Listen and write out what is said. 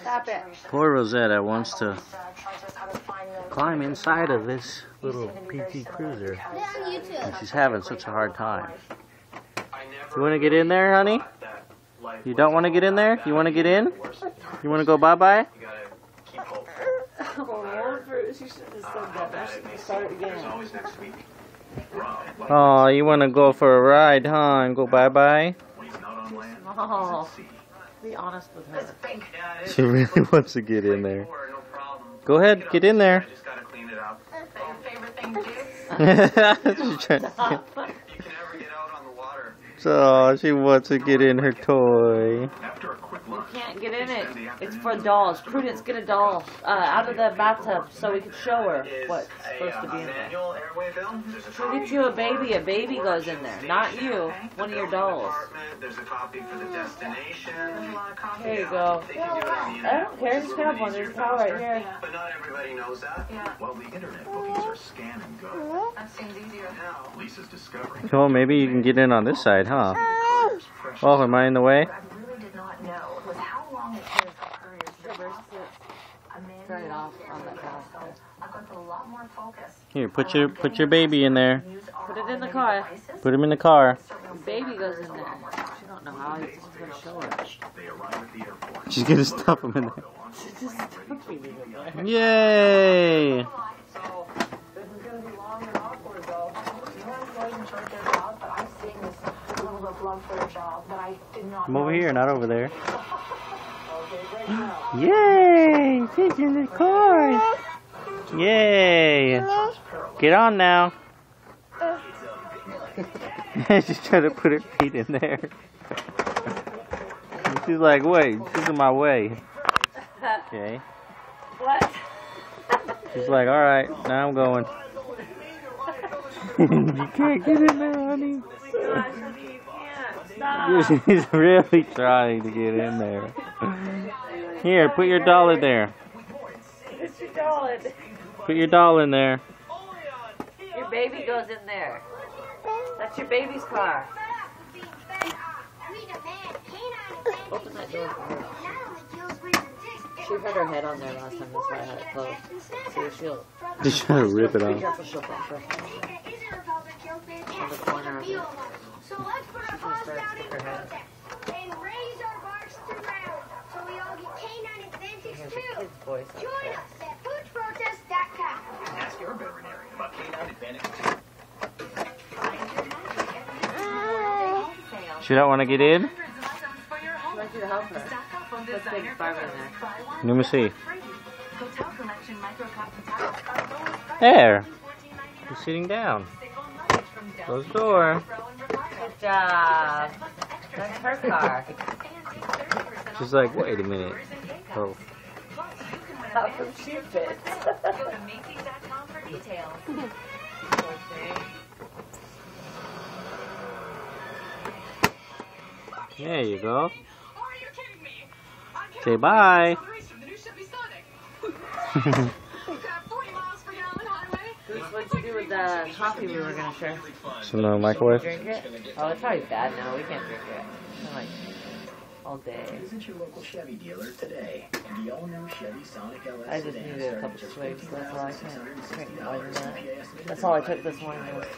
Stop it. Poor Rosetta wants to climb inside of this little PT Cruiser. And she's having such a hard time. You want to get in there, honey? You don't want to get in there? You want to get in? You want to go bye-bye? Oh, you want to go for a ride, huh? And go bye-bye? Oh, be honest with her. She really wants to get in there. Go ahead, get in there. So she wants to get in her toy. You can't get in it. It's for dolls. Prudence, get a doll out of the bathtub so we can show her what's supposed to be in there. We'll get you a baby. A baby goes in there. Not you. One of your dolls. Here you go. I don't care. Just grab one. There's a towel right here. But not everybody knows that. Well, the internet bookings are scan and go. That seems easier now. Lisa's discovering. Well, maybe you can get in on this side, huh? Oh, am I in the way? Turn it off on that house. Here, put your baby in there. Put it in the car. Put him in the car. The baby goes in there. She don't know how. He's just going to show her. She's gonna stuff him in there. Yay! I'm over here, not over there. Yay! She's in the car! Yay! Get on now! She's trying to put her feet in there. She's like, wait, she's in my way. Okay. What? She's like, alright, now I'm going. You can't get in there, honey. She's really trying to get in there. Here, put your doll in there. Put your doll in. Put your doll in there. Your baby goes in there. That's your baby's car. Open that door for her. She had her head on there last time, that's why I had it closed. So she'll... Just trying to rip it off. Be careful, she'll bump her. On the corner of it. So let's put our paws down in protest and raise our barks throughout so we all get canine advantage too. Join us at foodsprotest.com. Ask your veterinarian about canine advantage. She don't want to get in? I want you to help her. Let's take Barbara in there. Let me see. There. She's sitting down. Close the door. Good job. That's her car. She's like, wait a minute. Oh. How come she fits? There you go. Say bye. What'd you do with the coffee we were going to share? Some microwave? Drink it? Oh, it's probably bad now. We can't drink it. I'm like, all day. Visit your local Chevy dealer today. The all-new Chevy Sonic LS I just needed a couple swigs. That's all I can drink more than that. That's all I took this morning was 2